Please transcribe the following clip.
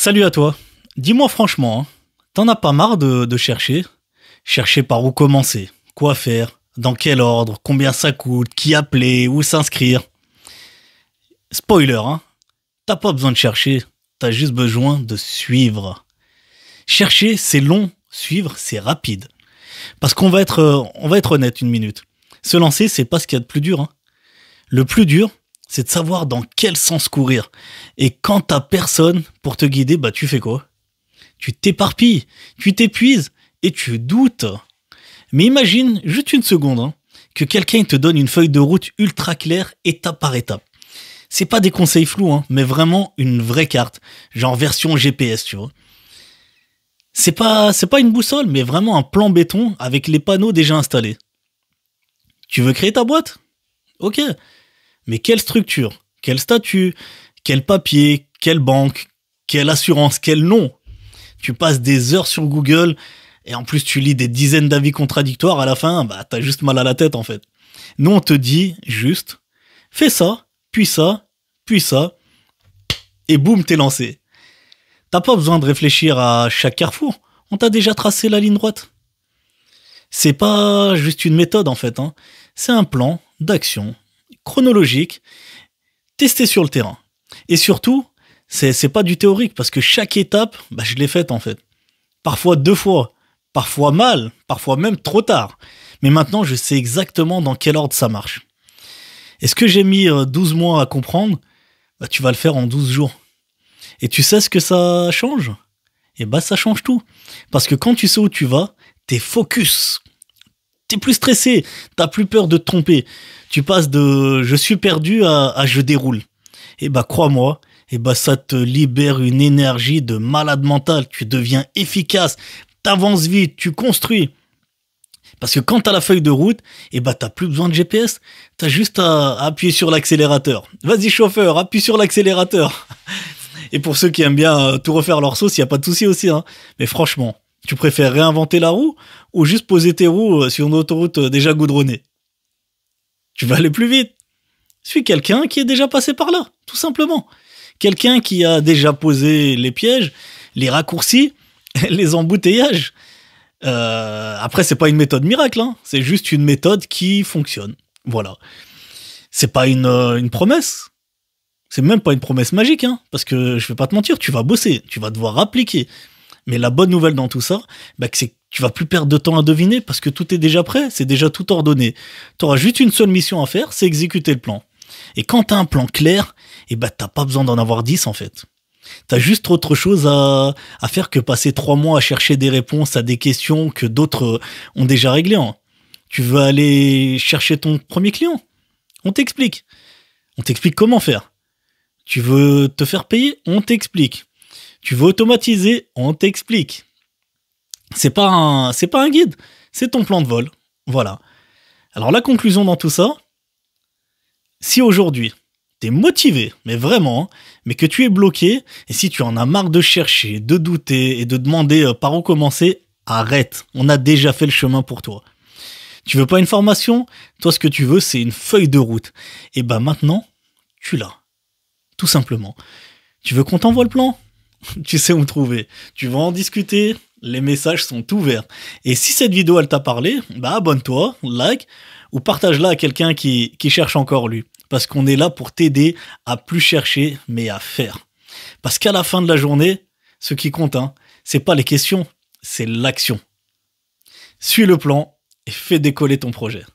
Salut à toi. Dis-moi franchement, hein, t'en as pas marre de chercher? Chercher par où commencer, quoi faire, dans quel ordre, combien ça coûte, qui appeler, où s'inscrire. Spoiler, hein, t'as pas besoin de chercher, t'as juste besoin de suivre. Chercher, c'est long, suivre, c'est rapide. Parce qu'on va être honnête une minute. Se lancer, c'est pas ce qu'il y a de plus dur, hein. Le plus dur, c'est de savoir dans quel sens courir. Et quand t'as personne pour te guider, bah tu fais quoi? Tu t'éparpilles, tu t'épuises et tu doutes. Mais imagine, juste une seconde, hein, que quelqu'un te donne une feuille de route ultra claire, étape par étape. C'est pas des conseils flous, hein, mais vraiment une vraie carte, genre version GPS, tu vois. C'est pas une boussole, mais vraiment un plan béton avec les panneaux déjà installés. Tu veux créer ta boîte? Ok. Mais quelle structure? Quel statut? Quel papier? Quelle banque? Quelle assurance? Quel nom? Tu passes des heures sur Google et en plus tu lis des dizaines d'avis contradictoires. À la fin, bah t'as juste mal à la tête en fait. Nous on te dit juste, fais ça, puis ça, et boum, t'es lancé. T'as pas besoin de réfléchir à chaque carrefour. On t'a déjà tracé la ligne droite. C'est pas juste une méthode en fait, hein. C'est un plan d'action chronologique, testé sur le terrain. Et surtout, c'est pas du théorique parce que chaque étape, bah, je l'ai faite en fait. Parfois deux fois, parfois mal, parfois même trop tard. Mais maintenant, je sais exactement dans quel ordre ça marche. Et ce que j'ai mis 12 mois à comprendre, bah, tu vas le faire en 12 jours. Et tu sais ce que ça change? Et bah ça change tout. Parce que quand tu sais où tu vas, t'es focus. T'es plus stressé, t'as plus peur de te tromper. Tu passes de je suis perdu à je déroule. Et bah crois-moi, et bah ça te libère une énergie de malade mental. Tu deviens efficace, t'avances vite, tu construis. Parce que quand t'as la feuille de route, et bah t'as plus besoin de GPS. T'as juste à appuyer sur l'accélérateur. Vas-y chauffeur, appuie sur l'accélérateur. Et pour ceux qui aiment bien tout refaire leur sauce, y a pas de souci aussi, hein. Mais franchement, tu préfères réinventer la roue ou juste poser tes roues sur une autoroute déjà goudronnée? Tu vas aller plus vite. Suis quelqu'un qui est déjà passé par là, tout simplement. Quelqu'un qui a déjà posé les pièges, les raccourcis, les embouteillages. Après, c'est pas une méthode miracle, hein. C'est juste une méthode qui fonctionne. Voilà. C'est pas une promesse. C'est même pas une promesse magique, hein. Parce que je vais pas te mentir, tu vas bosser, tu vas devoir appliquer. Mais la bonne nouvelle dans tout ça, bah, c'est que tu vas plus perdre de temps à deviner parce que tout est déjà prêt, c'est déjà tout ordonné. Tu auras juste une seule mission à faire, c'est exécuter le plan. Et quand tu as un plan clair, et bah, t'as pas besoin d'en avoir 10 en fait. T'as juste autre chose à faire que passer 3 mois à chercher des réponses à des questions que d'autres ont déjà réglées, hein. Tu veux aller chercher ton premier client? On t'explique. On t'explique comment faire. Tu veux te faire payer? On t'explique. Tu veux automatiser? On t'explique. C'est pas un guide, c'est ton plan de vol. Voilà. Alors la conclusion dans tout ça, si aujourd'hui t'es motivé, mais vraiment, hein, mais que tu es bloqué, et si tu en as marre de chercher, de douter et de demander par où commencer, arrête. On a déjà fait le chemin pour toi. Tu veux pas une formation? Toi, ce que tu veux, c'est une feuille de route. Et bah maintenant, tu l'as. Tout simplement. Tu veux qu'on t'envoie le plan? Tu sais où me trouver. Tu vas en discuter, les messages sont ouverts. Et si cette vidéo elle t'a parlé, bah abonne-toi, like, ou partage-la à quelqu'un qui cherche encore lui. Parce qu'on est là pour t'aider à plus chercher, mais à faire. Parce qu'à la fin de la journée, ce qui compte, hein, c'est pas les questions, c'est l'action. Suis le plan et fais décoller ton projet.